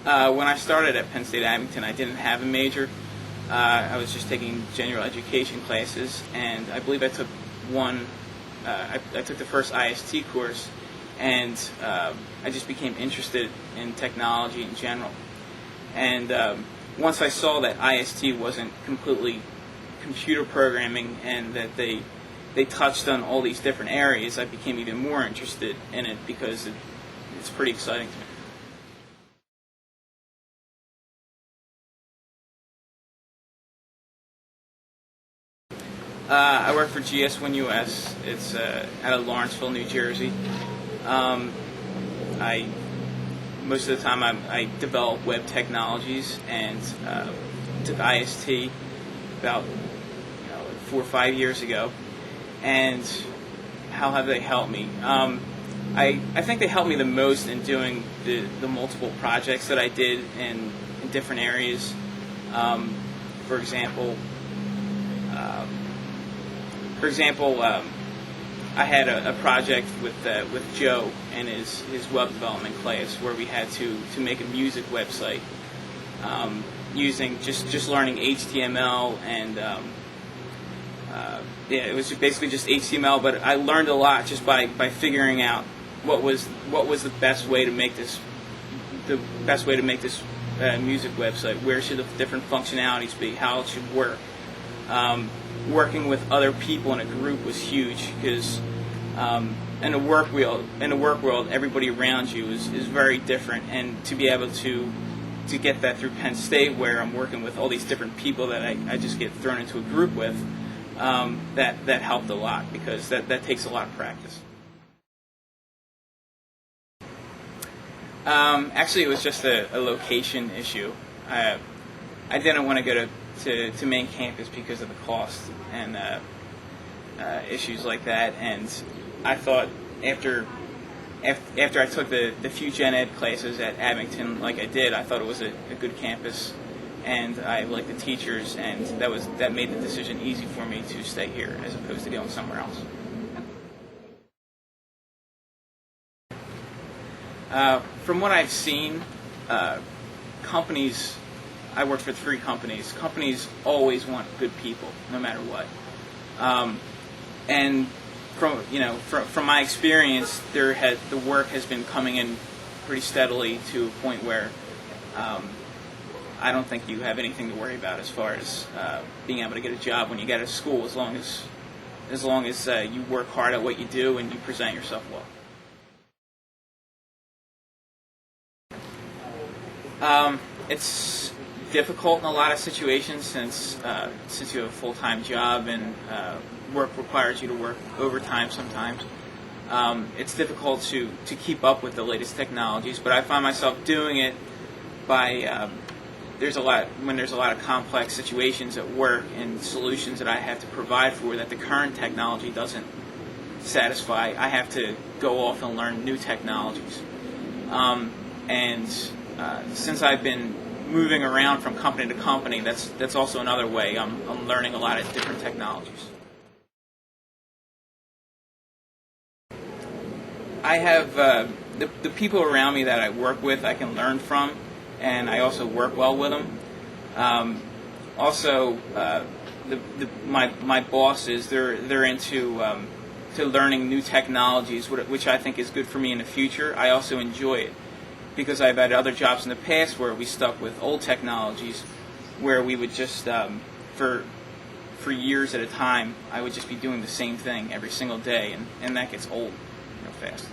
When I started at Penn State-Abington, I didn't have a major. I was just taking general education classes, and I believe I took one. I took the first IST course, and I just became interested in technology in general. And once I saw that IST wasn't completely computer programming and that they touched on all these different areas, I became even more interested in it because it's pretty exciting to me. I work for GS1US. It's out of Lawrenceville, New Jersey. Most of the time I develop web technologies, and took IST about 4 or 5 years ago. And how have they helped me? I think they helped me the most in doing the multiple projects that I did in different areas. For example, I had a project with Joe and his web development class where we had to make a music website using just learning HTML and it was basically just HTML. But I learned a lot just by figuring out what was the best way to make this music website. Where should the different functionalities be? How it should work. Working with other people in a group was huge because in the work world, everybody around you is very different, and to be able to get that through Penn State, where I'm working with all these different people that I just get thrown into a group with, that helped a lot because that takes a lot of practice. Actually, it was just a location issue. I didn't want to go to main campus because of the cost and issues like that. And I thought after I took the few gen ed classes at Abington like I did, I thought it was a good campus, and I liked the teachers, and that made the decision easy for me to stay here as opposed to going somewhere else. From what I've seen, companies. I worked for 3 companies. Companies always want good people, no matter what. And from my experience, the work has been coming in pretty steadily to a point where I don't think you have anything to worry about as far as being able to get a job when you get out of school, as long as you work hard at what you do and you present yourself well. It's difficult in a lot of situations since you have a full-time job and work requires you to work overtime sometimes. It's difficult to keep up with the latest technologies, but I find myself doing it by when there's a lot of complex situations at work and solutions that I have to provide for that the current technology doesn't satisfy. I have to go off and learn new technologies. Since I've been moving around from company to company, that's also another way I'm learning a lot of different technologies. I have the people around me that I work with, I can learn from, and I also work well with them. My bosses, they're into to learning new technologies, which I think is good for me in the future. I also enjoy it, because I've had other jobs in the past where we stuck with old technologies, where we would just, for years at a time, I would just be doing the same thing every single day, and that gets old fast.